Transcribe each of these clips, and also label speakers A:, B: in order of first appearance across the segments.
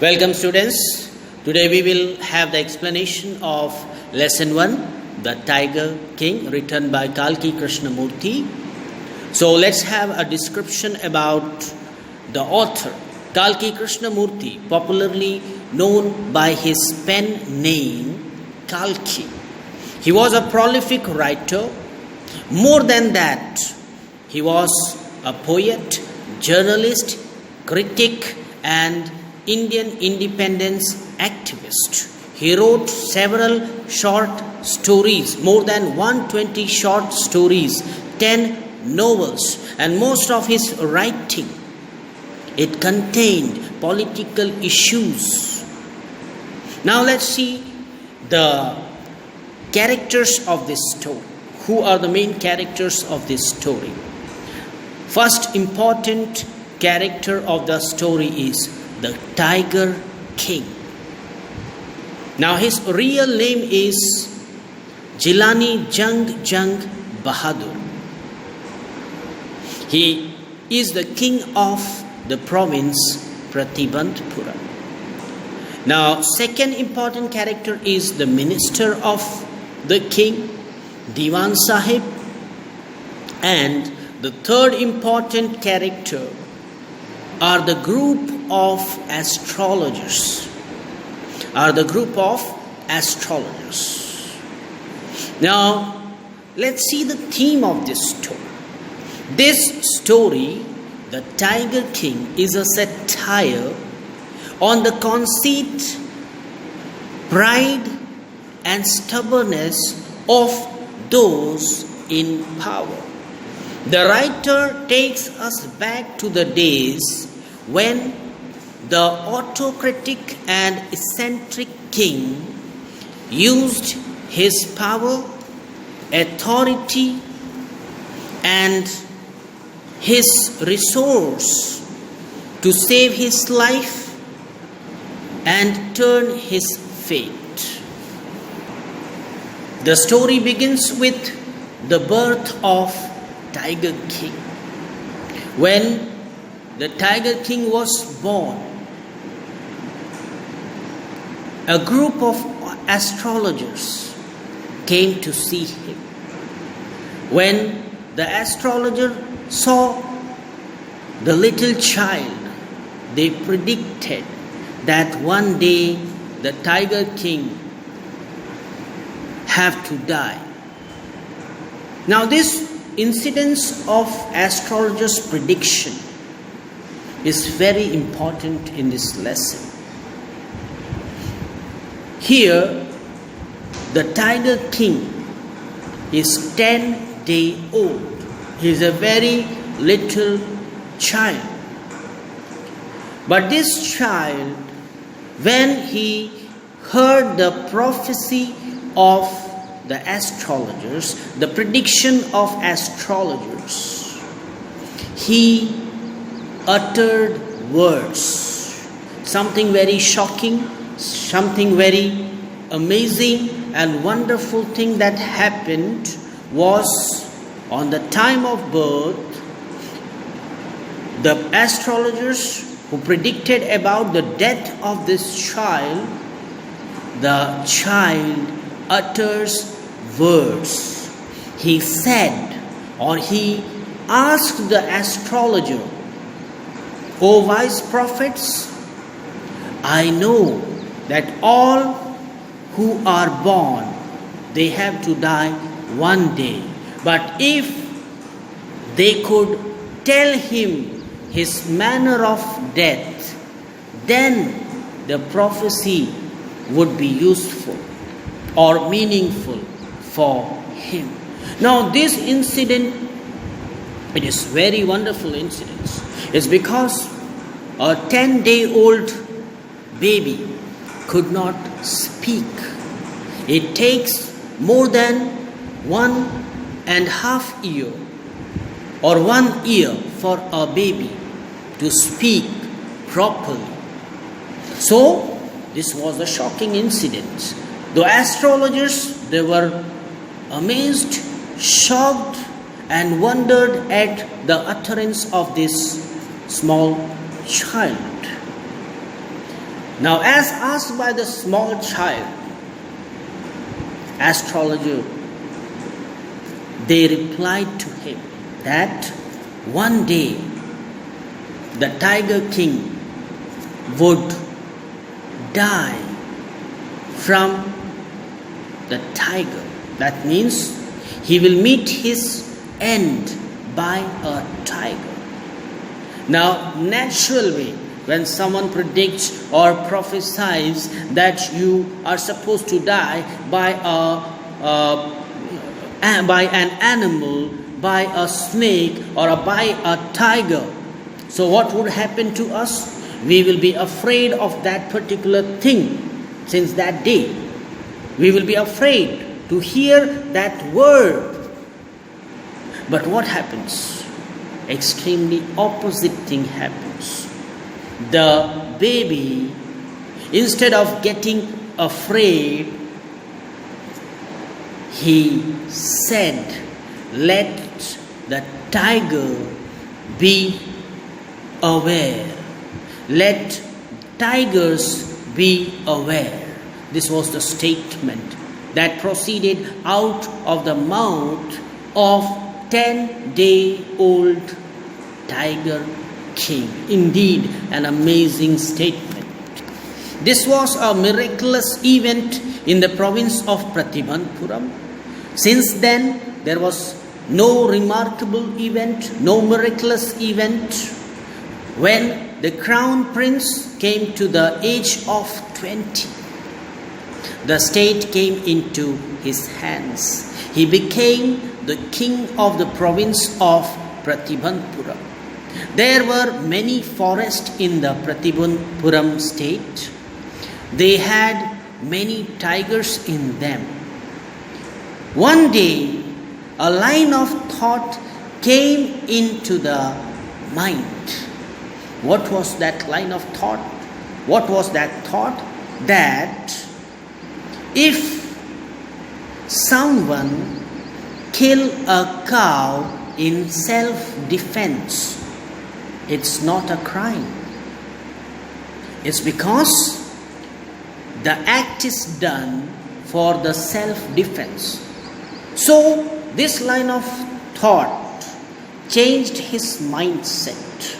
A: Welcome students. Today we will have the explanation of lesson 1, The Tiger King, written by Kalki Krishnamurti. So let's have a description about the author. Kalki Krishnamurti, popularly known by his pen name Kalki. He was a prolific writer. More than that, he was a poet, journalist, critic, and Indian independence activist. He wrote several short stories, more than 120 short stories, 10 novels, and most of his writing, it contained political issues. Now let's see the characters of this story. Who are the main characters of this story? First important character of the story is the Tiger King. Now his real name is Jilani Jung Bahadur. He is the king of the province Pratibandhpura. Now second important character is the minister of the king, Diwan Sahib. And the third important character are the group of astrologers. Now, let's see the theme of this story. This story, The Tiger King, is a satire on the conceit, pride, and stubbornness of those in power. The writer takes us back to the days when the autocratic and eccentric king used his power, authority, and his resource to save his life and turn his fate. The story begins with the birth of Tiger King. When the Tiger King was born, a group of astrologers came to see him. When the astrologer saw the little child, they predicted that one day the Tiger King have to die. Now this incidence of astrologers' prediction is very important in this lesson. Here, the Tiger King is 10 days old. He is a very little child. But this child, when he heard the prophecy of the astrologers, the prediction of astrologers, he uttered words. Something very shocking, something very amazing and wonderful thing that happened was on the time of birth, the astrologers who predicted about the death of this child, the child utters words. He said, or he asked the astrologer, "O wise prophets, I know that all who are born, they have to die one day. But if they could tell him his manner of death, then the prophecy would be useful or meaningful for him." Now this incident, it is very wonderful incident. It's because a 10-day-old baby could not speak. It takes more than 1.5 years or 1 year for a baby to speak properly. So this was a shocking incident. The astrologers, they were amazed, shocked, and wondered at the utterance of this small child. Now, as asked by the small child, astrologer, they replied to him that one day the Tiger King would die from the tiger. That means he will meet his end by a tiger. Now, natural way, when someone predicts or prophesies that you are supposed to die by an animal, by a snake, or by a tiger, so what would happen to us? We will be afraid of that particular thing since that day. We will be afraid to hear that word. But what happens? Extremely opposite thing happens. The baby, instead of getting afraid, he said, "Let the tiger be aware. Let tigers be aware." This was the statement that proceeded out of the mouth of 10-day-old Tiger King. Indeed, an amazing statement. This was a miraculous event in the province of Pratibandpuram. Since then, there was no remarkable event, no miraculous event. When the crown prince came to the age of 20, the state came into his hands. He became the king of the province of Pratibandpuram. There were many forests in the Pratibandpuram state. They had many tigers in them. One day, a line of thought came into the mind. What was that line of thought? What was that thought? That if someone kill a cow in self-defense, it's not a crime. It's because the act is done for the self-defense. So this line of thought changed his mindset.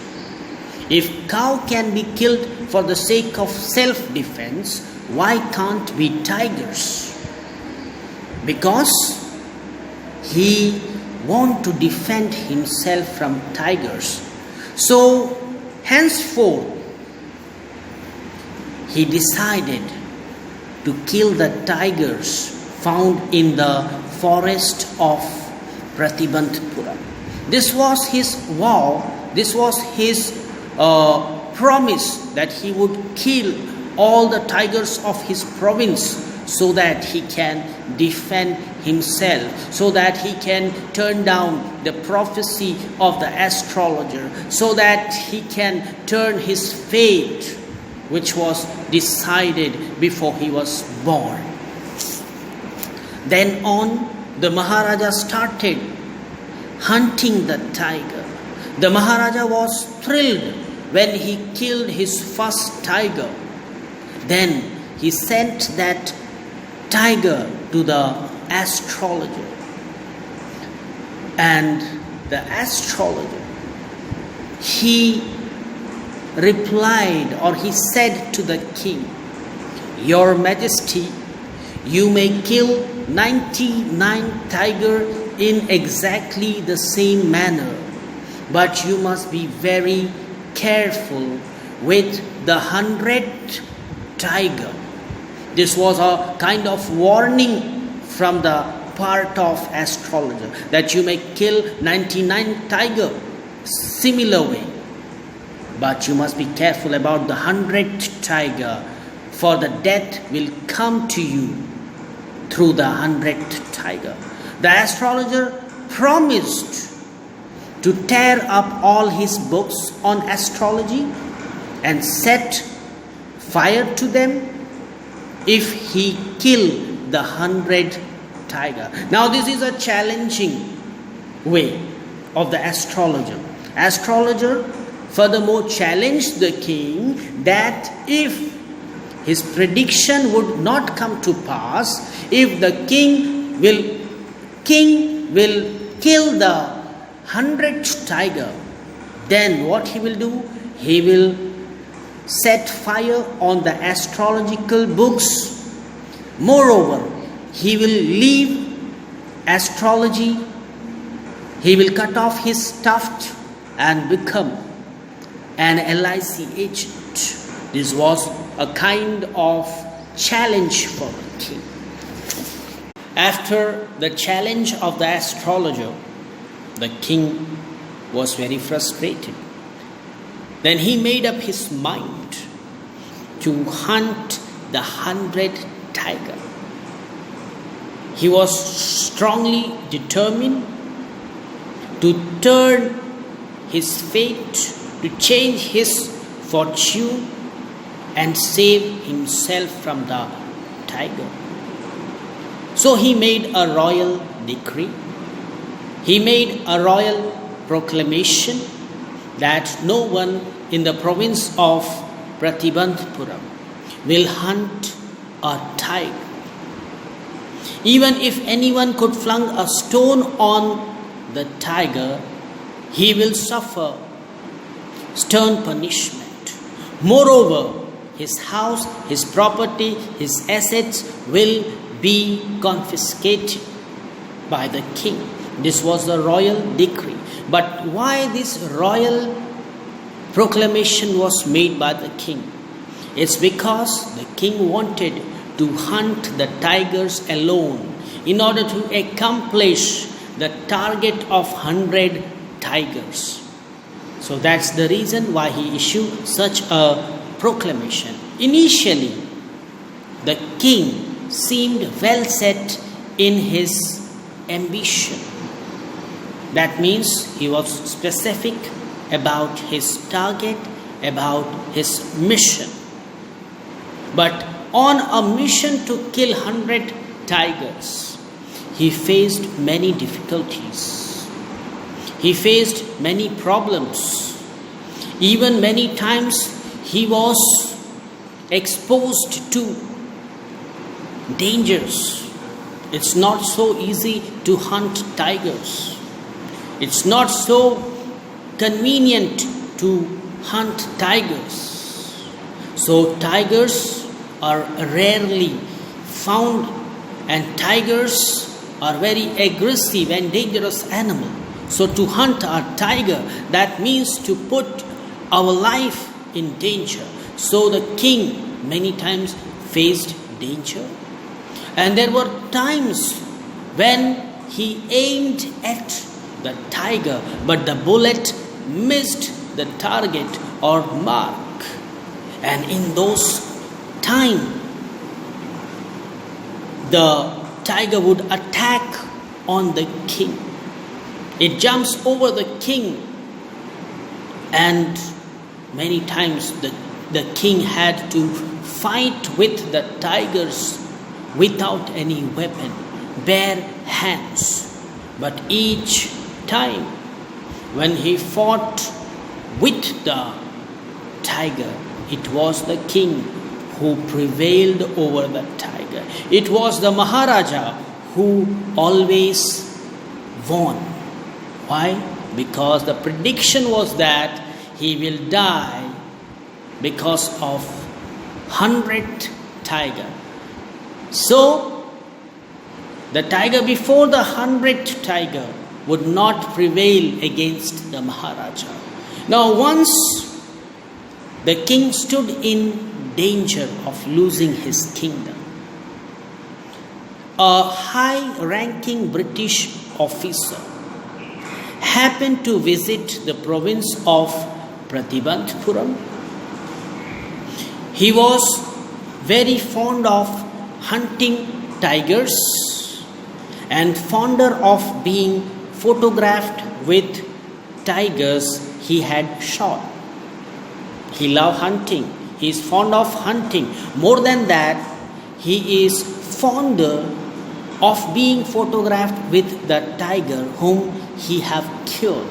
A: If cow can be killed for the sake of self-defense, why can't be tigers? Because he wants to defend himself from tigers. So henceforth, he decided to kill the tigers found in the forest of Pratibandpuram. This was his vow, this was his promise that he would kill all the tigers of his province so that he can defend himself, so that he can turn down the prophecy of the astrologer, so that he can turn his fate, which was decided before he was born. Then on, the Maharaja started hunting the tiger. The Maharaja was thrilled when he killed his first tiger. Then he sent that tiger to the astrologer. And the astrologer, he replied, or he said to the king, "Your Majesty, you may kill 99 tiger in exactly the same manner, but you must be very careful with the 100th tiger." This was a kind of warning from the part of astrologer that you may kill 99 tiger similar way, but you must be careful about the 100th tiger, for the death will come to you through the 100th tiger. The astrologer promised to tear up all his books on astrology and set fire to them if he killed the 100th tiger. Now this is a challenging way of the astrologer. Astrologer furthermore challenged the king that if his prediction would not come to pass if the king will kill the 100th tiger. Then what he will do? He will set fire on the astrological books. Moreover, he will leave astrology. He will cut off his tuft and become an LIC agent. This was a kind of challenge for the king. After the challenge of the astrologer, the king was very frustrated. Then he made up his mind to hunt the 100th tiger. He was strongly determined to turn his fate, to change his fortune and save himself from the tiger. So he made a royal decree. He made a royal proclamation that no one in the province of Pratibandhapuram will hunt a tiger. Even if anyone could fling a stone on the tiger, he will suffer stern punishment. Moreover, his house, his property, his assets will be confiscated by the king. This was the royal decree. But why this royal proclamation was made by the king? It's because the king wanted to hunt the tigers alone in order to accomplish the target of 100 tigers. So that's the reason why he issued such a proclamation. Initially, the king seemed well set in his ambition. That means he was specific about his target, about his mission. But on a mission to kill 100 tigers, he faced many difficulties. He faced many problems. Even many times he was exposed to dangers. It's not so easy to hunt tigers. It's not so convenient to hunt tigers. So tigers are rarely found, and tigers are very aggressive and dangerous animal. So to hunt a tiger, that means to put our life in danger. So the king many times faced danger. And there were times when he aimed at the tiger, but the bullet missed the target or mark. And in those times, the tiger would attack on the king. It jumps over the king, and many times the king had to fight with the tigers without any weapon, bare hands. But each time when he fought with the tiger, it was the king who prevailed over the tiger. It was the Maharaja who always won. Why? Because the prediction was that he will die because of 100th tiger. So, the tiger before the 100th tiger would not prevail against the Maharaja. Now, once the king stood in danger of losing his kingdom, a high-ranking British officer happened to visit the province of Pratibandhapuram. He was very fond of hunting tigers and fonder of being photographed with tigers he had shot. He loved hunting. He is fond of hunting. More than that, he is fonder of being photographed with the tiger whom he have killed.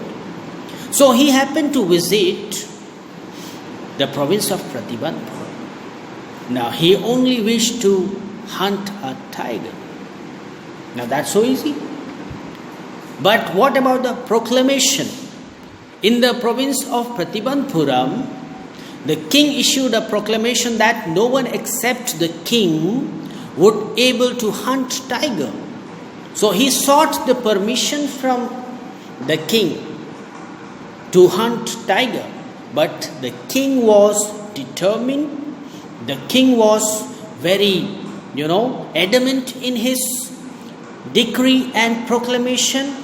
A: So he happened to visit the province of Pratibandhapuram. Now he only wished to hunt a tiger. Now that's so easy. But what about the proclamation? In the province of Pratibandhuram, the king issued a proclamation that no one except the king would able to hunt tiger. So he sought the permission from the king to hunt tiger. But the king was determined. The king was very, adamant in his decree and proclamation.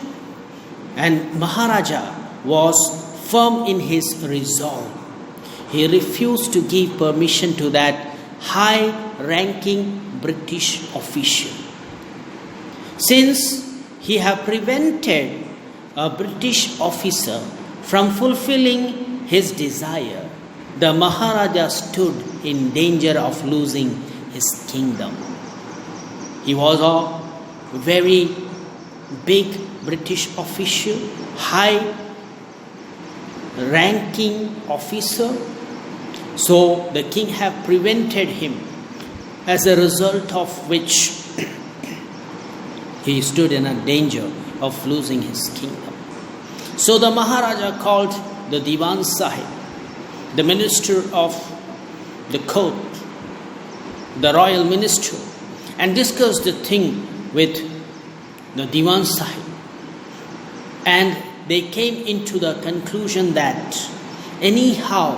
A: And Maharaja was firm in his resolve. He refused to give permission to that high-ranking British official. Since he had prevented a British officer from fulfilling his desire, the Maharaja stood in danger of losing his kingdom. He was a very big British official, high-ranking officer. So the king had prevented him, as a result of which he stood in a danger of losing his kingdom. So the Maharaja called the Diwan Sahib, the minister of the court, the royal minister, and discussed the thing with the Diwan Sahib. And they came into the conclusion that anyhow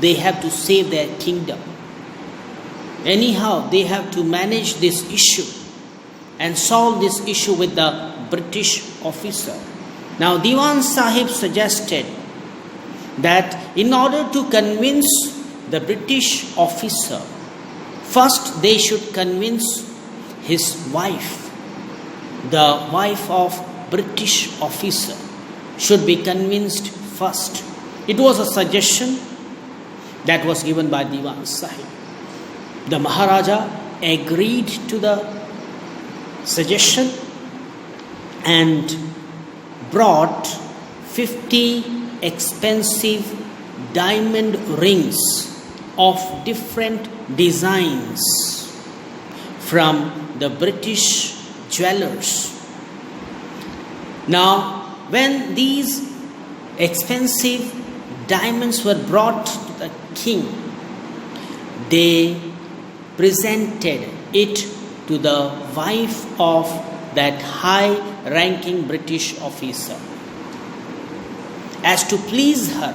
A: they have to save their kingdom. Anyhow they have to manage this issue and solve this issue with the British officer. Now Diwan Sahib suggested that in order to convince the British officer, first they should convince his wife. The wife of British officer should be convinced first. It was a suggestion that was given by Diwan Sahib. The Maharaja agreed to the suggestion and brought 50 expensive diamond rings of different designs from the British jewelers. Now, when these expensive diamonds were brought to the king, they presented it to the wife of that high-ranking British officer, as to please her,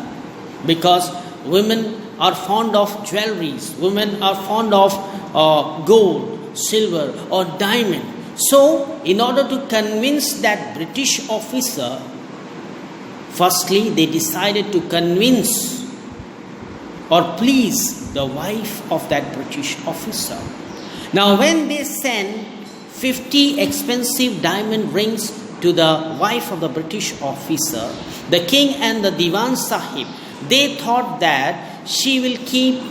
A: because women are fond of jewelries, women are fond of gold, silver or diamond. So, in order to convince that British officer, firstly they decided to convince or please the wife of that British officer. Now when they sent 50 expensive diamond rings to the wife of the British officer, the king and the Diwan Sahib, they thought that she will keep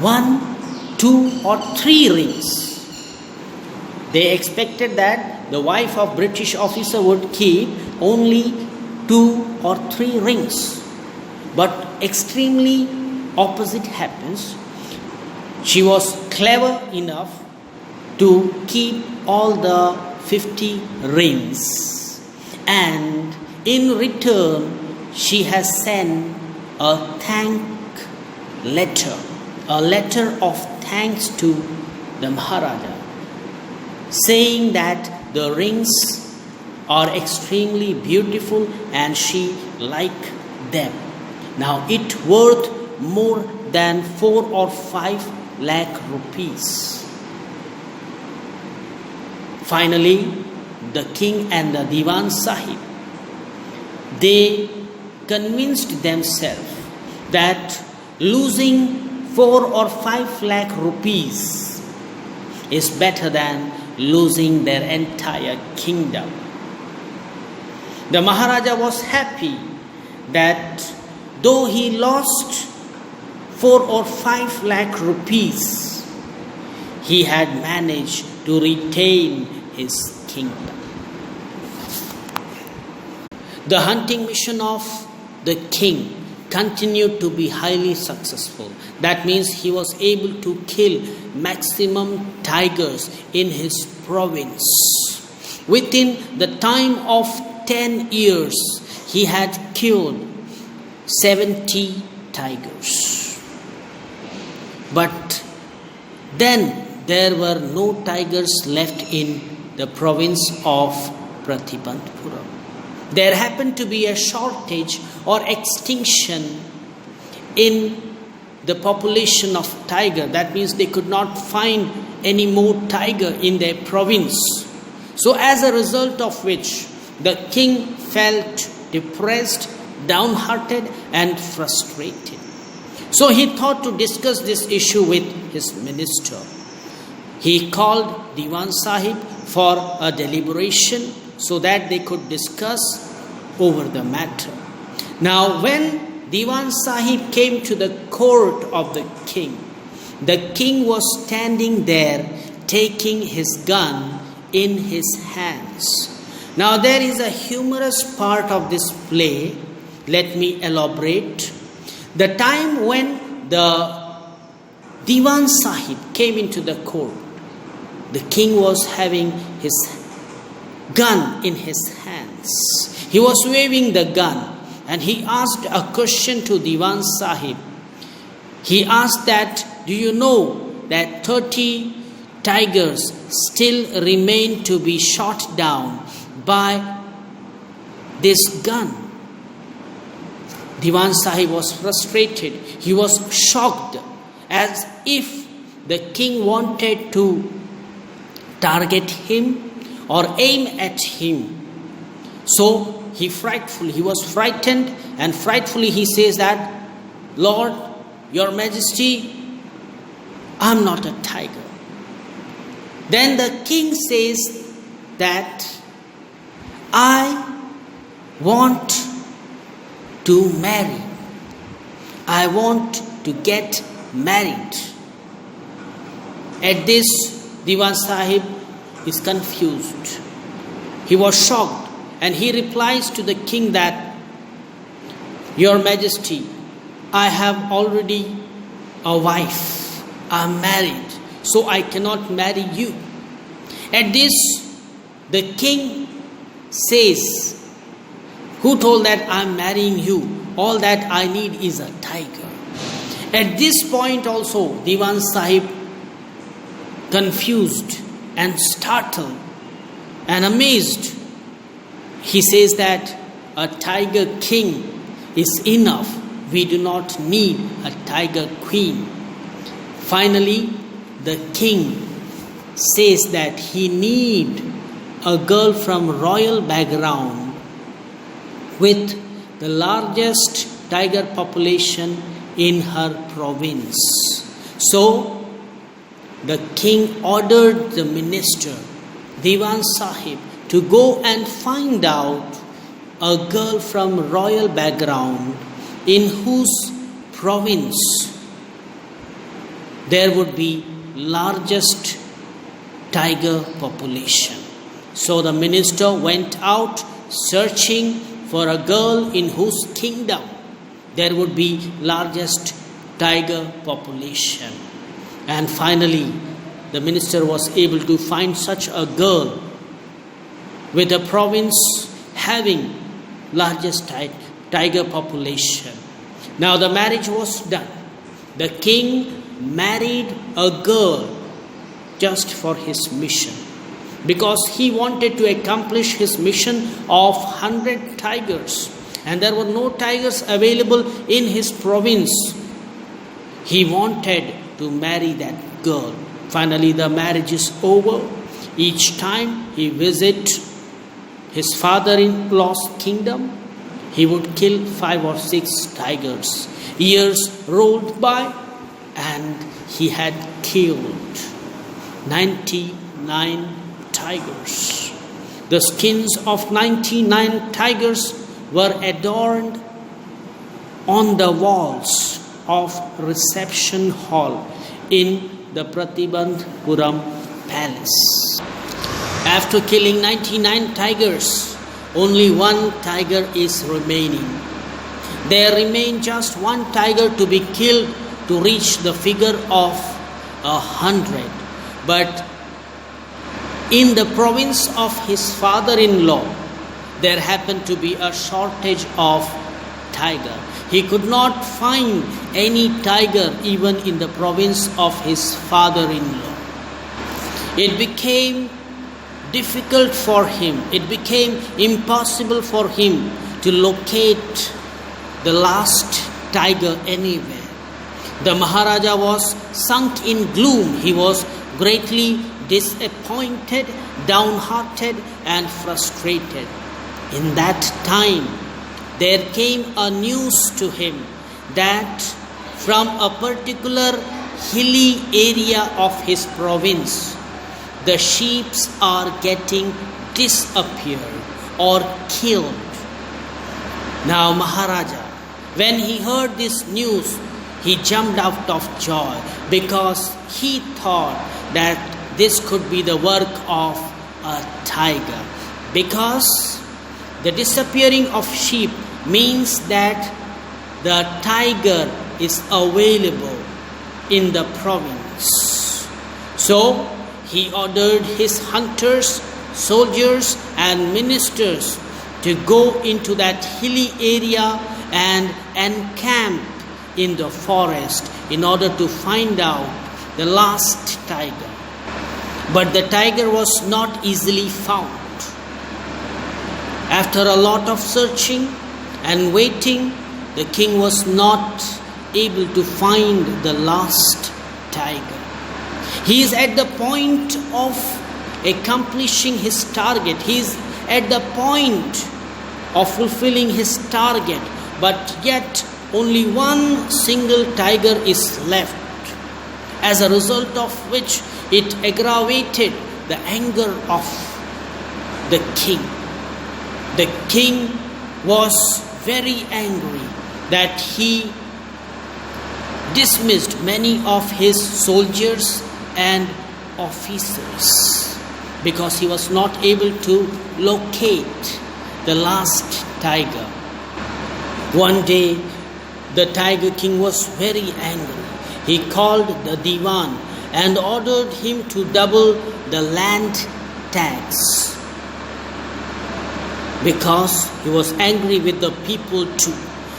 A: 1, 2 or 3 rings. They expected that the wife of British officer would keep only 2 or 3 rings. But extremely opposite happens. She was clever enough to keep all the 50 rings, and in return she has sent a letter of thanks to the Maharaja, saying that the rings are extremely beautiful and she liked them. Now it worth more than 4 or 5 lakh rupees. Finally, the king and the Diwan Sahib, they convinced themselves that losing 4 or 5 lakh rupees is better than losing their entire kingdom. The Maharaja was happy that though he lost 4 or 5 lakh rupees, he had managed to retain his kingdom. The hunting mission of the king continued to be highly successful. That means he was able to kill maximum tigers in his province. Within the time of 10 years, he had killed 70 tigers. But then there were no tigers left in the province of Pratibandhpuram. There happened to be a shortage or extinction in the population of tiger. That means they could not find any more tiger in their province. So as a result of which, the king felt depressed, downhearted and frustrated. So he thought to discuss this issue with his minister. He called Diwan Sahib for a deliberation so that they could discuss over the matter. Now when Diwan Sahib came to the court of the king was standing there taking his gun in his hands. Now there is a humorous part of this play. Let me elaborate. The time when the Diwan Sahib came into the court, the king was having his gun in his hands. He was waving the gun and he asked a question to Diwan Sahib. He asked that, do you know that 30 tigers still remain to be shot down by this gun? Diwan Sahib was frustrated. He was shocked, as if the king wanted to target him or aim at him. So he was frightened, and frightfully he says that, Lord, Your Majesty, I'm not a tiger. Then the king says that I want to marry. I want to get married. At this, Diwan Sahib is confused. He was shocked and he replies to the king that, Your Majesty, I have already a wife. I am married, so I cannot marry you. At this, the king says, who told that I am marrying you? All that I need is a tiger. At this point also, Diwan Sahib, confused and startled and amazed, he says that a tiger king is enough. We do not need a tiger queen. Finally, the king says that he needs a girl from royal background with the largest tiger population in her province. So the king ordered the minister, Diwan Sahib, to go and find out a girl from royal background in whose province there would be largest tiger population. So the minister went out searching for a girl in whose kingdom there would be largest tiger population. And finally, the minister was able to find such a girl with a province having largest tiger population. Now the marriage was done. The king married a girl just for his mission, because he wanted to accomplish his mission of 100 tigers, and there were no tigers available in his province. He wanted to marry that girl. Finally, the marriage is over. Each time he visits his father-in-law's kingdom, he would kill 5 or 6 tigers. Years rolled by and he had killed 99 tigers. The skins of 99 tigers were adorned on the walls of reception hall in the Pratibandhpuram palace. After killing 99 tigers, only one tiger is remaining. there remained just one tiger to be killed to reach the figure of 100. But in the province of his father-in-law, there happened to be a shortage of tiger. He could not find any tiger even in the province of his father-in-law. It became difficult for him. It became impossible for him to locate the last tiger anywhere. The Maharaja was sunk in gloom. He was greatly disappointed, downhearted, and frustrated. In that time, there came a news to him that from a particular hilly area of his province, the sheep are getting disappeared or killed. Now Maharaja, when he heard this news, he jumped out of joy because he thought that this could be the work of a tiger. Because the disappearing of sheep means that the tiger is available in the province. So he ordered his hunters, soldiers, and ministers to go into that hilly area and encamp in the forest in order to find out the last tiger. But the tiger was not easily found. After a lot of searching and waiting, the king was not able to find the last tiger. He is at the point of accomplishing his target. He is at the point of fulfilling his target, but yet only one single tiger is left, as a result of which it aggravated the anger of the king. The king was very angry that he dismissed many of his soldiers and officers because he was not able to locate the last tiger. One day, the tiger king was very angry. He called the diwan and ordered him to double the land tax because he was angry with the people too.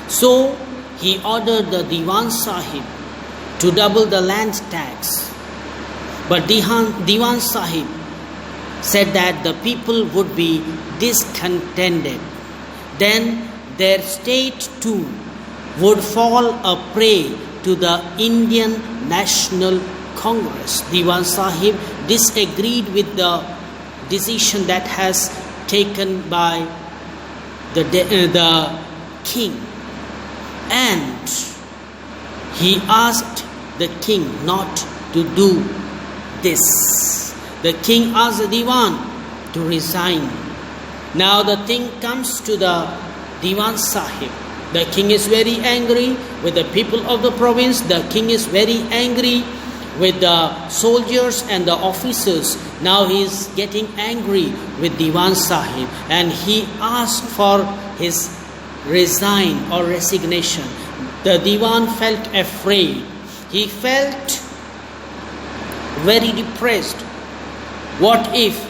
A: So he ordered the Diwan Sahib to double the land tax. But Diwan Sahib said that the people would be discontented. Then their state too would fall a prey to the Indian National Congress. Diwan Sahib disagreed with the decision that has taken by the king, and he asked the king not to do this. The king asked the diwan to resign. Now the thing comes to the Diwan Sahib. The king is very angry with the people of the province. The king is very angry with the soldiers and the officers. Now he is getting angry with Diwan Sahib, and he asked for his resign or resignation. The Diwan felt afraid. He felt very depressed. What if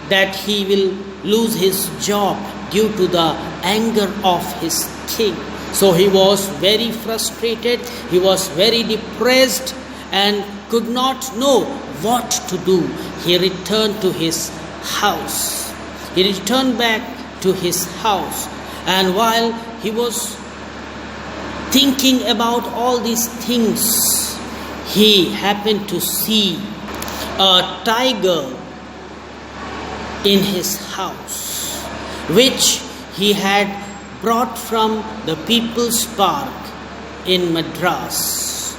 A: that he will lose his job due to the anger of his king? So he was very frustrated. He was very depressed and could not know what to do. He returned to his house. He returned back to his house, and while he was thinking about all these things, he happened to see a tiger in his house, which he had brought from the People's Park in Madras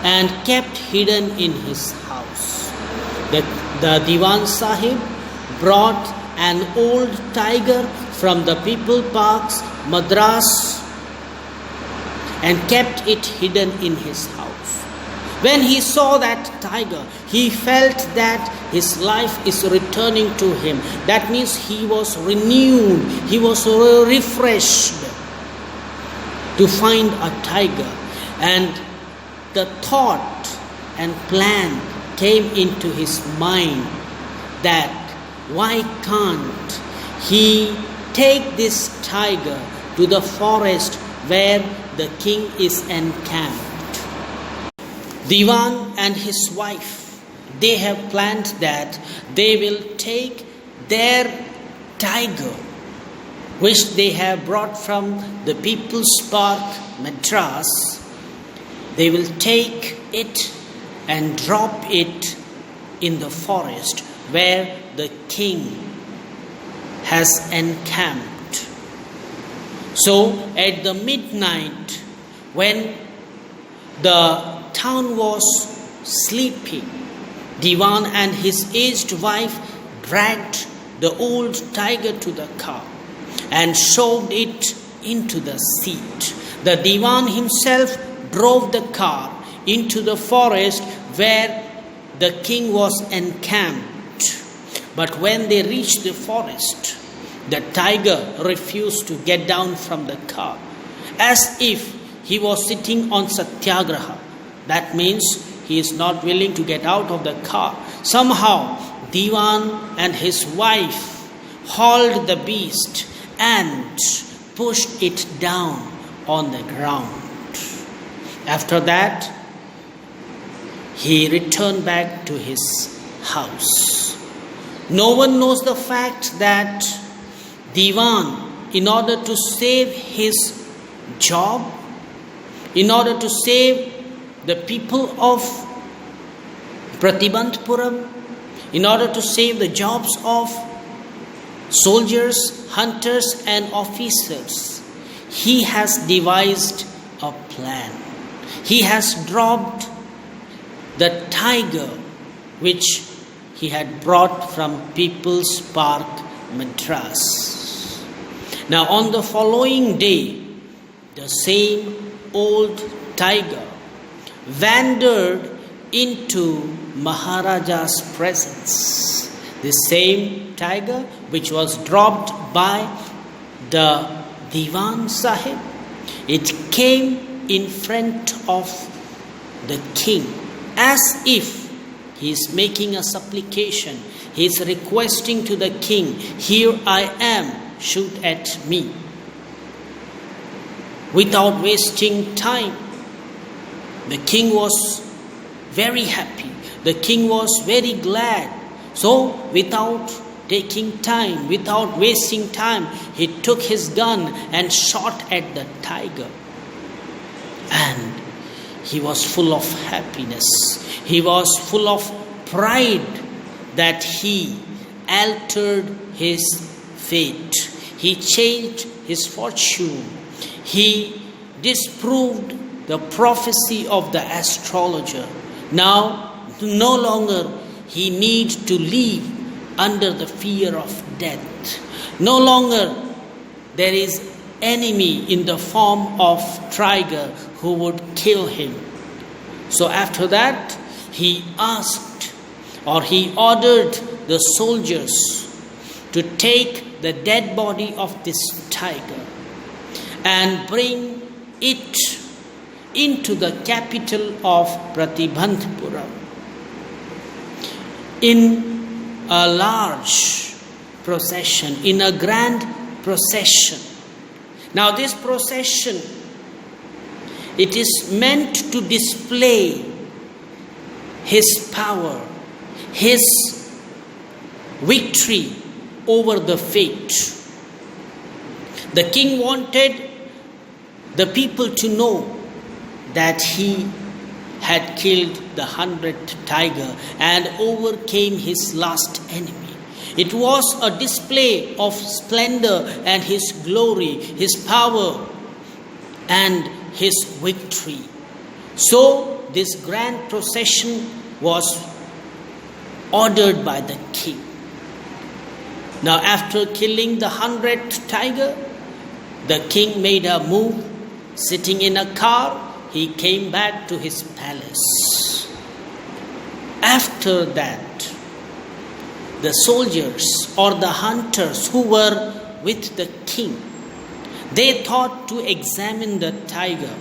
A: and kept hidden in his house. The Diwan Sahib brought an old tiger from the People Parks, Madras, and kept it hidden in his house. When he saw that tiger, he felt that his life is returning to him. That means he was renewed, he was refreshed. to find a tiger. And the thought and plan came into his mind that why can't he take this tiger to the forest where the king is encamped. Diwan and his wife, they have planned that they will take their tiger, which they have brought from the People's Park, Madras. They will take it and drop it in the forest where the king has encamped. So at the midnight, when the town was sleeping, Diwan and his aged wife dragged the old tiger to the car and shoved it into the seat. The Diwan himself drove the car into the forest where the king was encamped. But when they reached the forest, the tiger refused to get down from the car, as if he was sitting on satyagraha. That means he is not willing to get out of the car. Somehow, Diwan and his wife hauled the beast and pushed it down on the ground. After that, he returned back to his house. No one knows the fact that Diwan, in order to save his job, in order to save the people of Pratibandpuram, in order to save the jobs of soldiers, hunters and officers, he has devised a plan. He has dropped the tiger which he had brought from People's Park, Madras. Now on the following day, the same old tiger wandered into Maharaja's presence. The same tiger which was dropped by the Diwan Sahib, it came in front of the king as if he is making a supplication. He is requesting to the king, "Here I am, shoot at me." Without wasting time, the king was very happy. The king was very glad. So without taking time, without wasting time, he took his gun and shot at the tiger. And he was full of happiness. He was full of pride that he altered his fate. He changed his fortune. He disproved the prophecy of the astrologer. Now, no longer he needs to live under the fear of death. No longer there is enemy in the form of tiger who would kill him. So after that, he asked, or he ordered the soldiers to take the dead body of this tiger and bring it into the capital of Pratibandpuram in a large procession, in a grand procession. Now this procession, it is meant to display his power, his victory over the fate. The king wanted the people to know that he had killed the 100th tiger and overcame his last enemy. It was a display of splendor and his glory, his power and his victory. So this grand procession was ordered by the king. Now after killing the 100th tiger, the king made a move. Sitting in a car, he came back to his palace. After that, the soldiers or the hunters who were with the king, They thought to examine the tiger.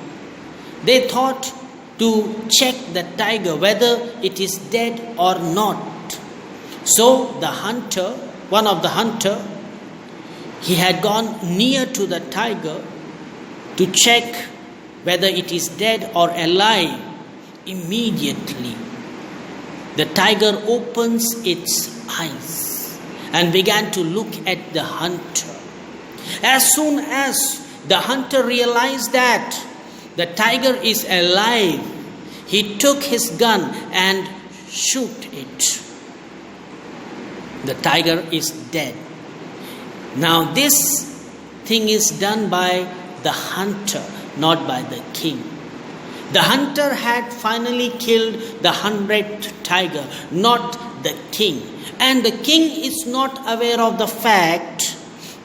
A: They thought to check the tiger whether it is dead or not. So the hunter, one of the hunter, he had gone near to the tiger to check whether it is dead or alive. Immediately, the tiger opens its eyes and began to look at the hunter. As soon as the hunter realized that the tiger is alive, he took his gun and shot it. The tiger is dead. Now this thing is done by the hunter, not by the king. The hunter had finally killed the 100th tiger, not the king. And the king is not aware of the fact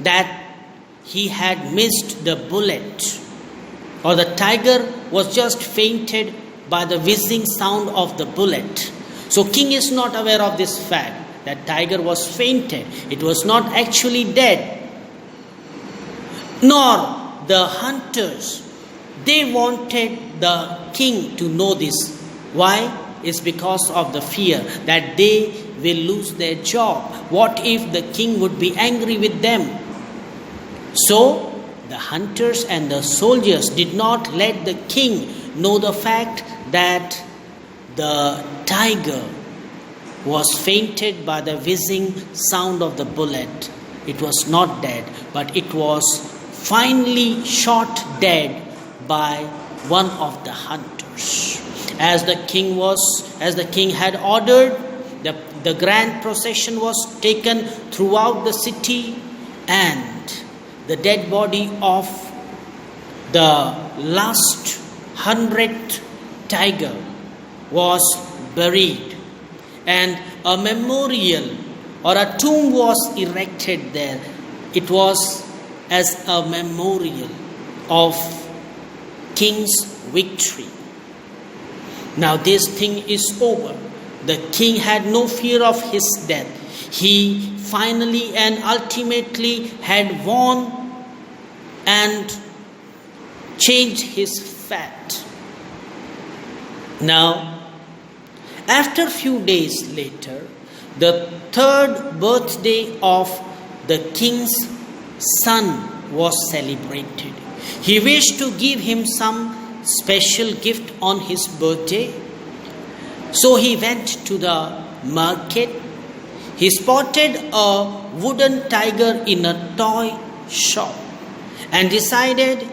A: that he had missed the bullet, or the tiger was just fainted by the whizzing sound of the bullet. So king is not aware of this fact that tiger was fainted. It was not actually dead. Nor the hunters. They wanted the king to know this. Why? It's because of the fear that they will lose their job. What if the king would be angry with them? So the hunters and the soldiers did not let the king know the fact that the tiger was fainted by the whizzing sound of the bullet. It was not dead, but it was finally shot dead by one of the hunters. As the king had ordered, the grand procession was taken throughout the city, and the dead body of the last 100th tiger was buried, and a memorial or a tomb was erected there. It was as a memorial of king's victory. Now this thing is over. The king had no fear of his death. He finally and ultimately had won and changed his fate. Now, after a few days later, the third birthday of the king's son was celebrated. He wished to give him some special gift on his birthday. So he went to the market. He spotted a wooden tiger in a toy shop and decided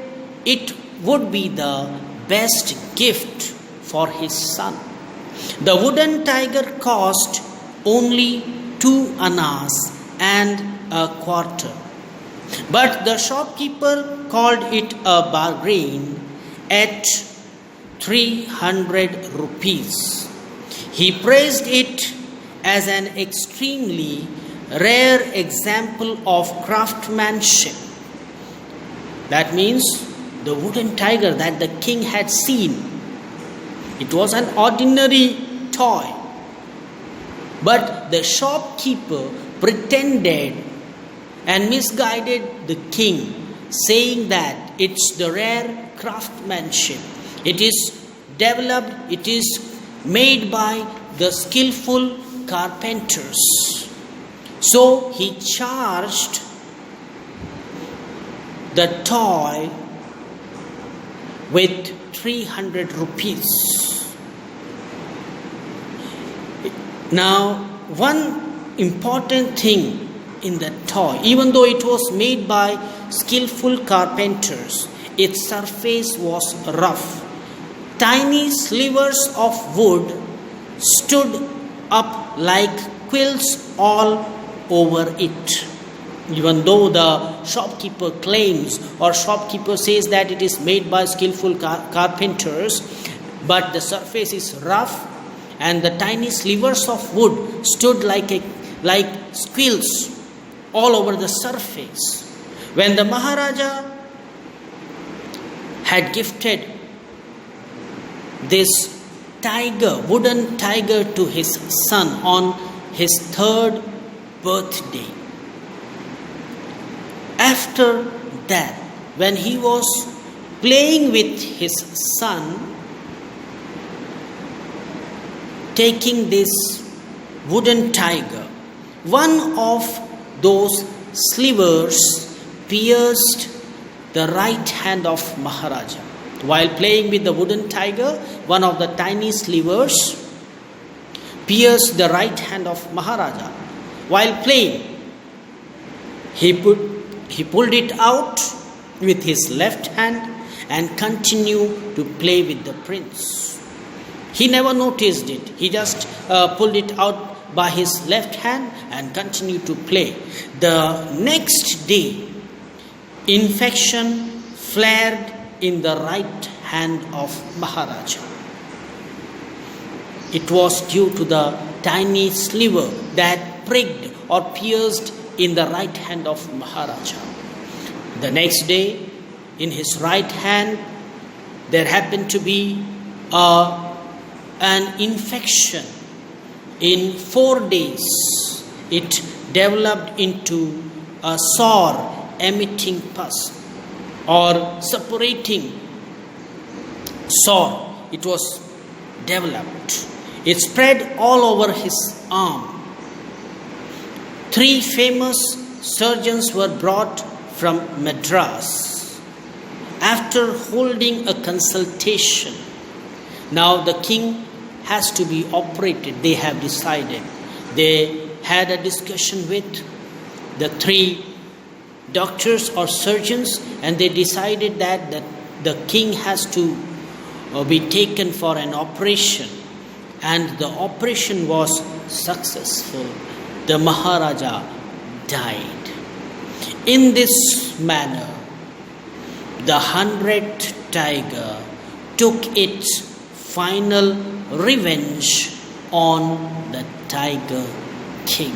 A: it would be the best gift for his son. The wooden tiger cost only 2 annas and a quarter. But the shopkeeper called it a bargain at 300 rupees. He praised it as an extremely rare example of craftsmanship. That means the wooden tiger that the king had seen, it was an ordinary toy. But the shopkeeper pretended and misguided the king, saying that it's the rare craftsmanship. It is developed, it is made by the skillful carpenters. So he charged the toy with 300 rupees. Now, one important thing in the toy, even though it was made by skillful carpenters, its surface was rough. Tiny slivers of wood stood up like quills all over it. Even though the shopkeeper claims or shopkeeper says that it is made by skillful carpenters, but the surface is rough and the tiny slivers of wood stood like quills all over the surface. When the Maharaja had gifted this wooden tiger to his son on his 3rd birthday, after that, when he was playing with his son, taking this wooden tiger, one of those slivers pierced the right hand of Maharaja. While playing with the wooden tiger, one of the tiny slivers pierced the right hand of Maharaja. While playing, he pulled it out with his left hand and continued to play with the prince. He never noticed it. He just pulled it out by his left hand and continued to play. The next day, infection flared in the right hand of Maharaja. It was due to the tiny sliver that pricked or pierced in the right hand of Maharaja. The next day, in his right hand, there happened to be an infection. In 4 days, it developed into a sore emitting pus or separating sore. It was developed. It spread all over his arm. 3 famous surgeons were brought from Madras. After holding a consultation, now the king has to be operated. They have decided. They had a discussion with the 3 doctors or surgeons, and they decided that the king has to be taken for an operation. And the operation was successful. The Maharaja died. In this manner, the 100th tiger took its final revenge on the Tiger King.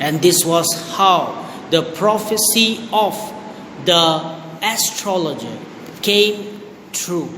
A: And this was how the prophecy of the astrologer came true.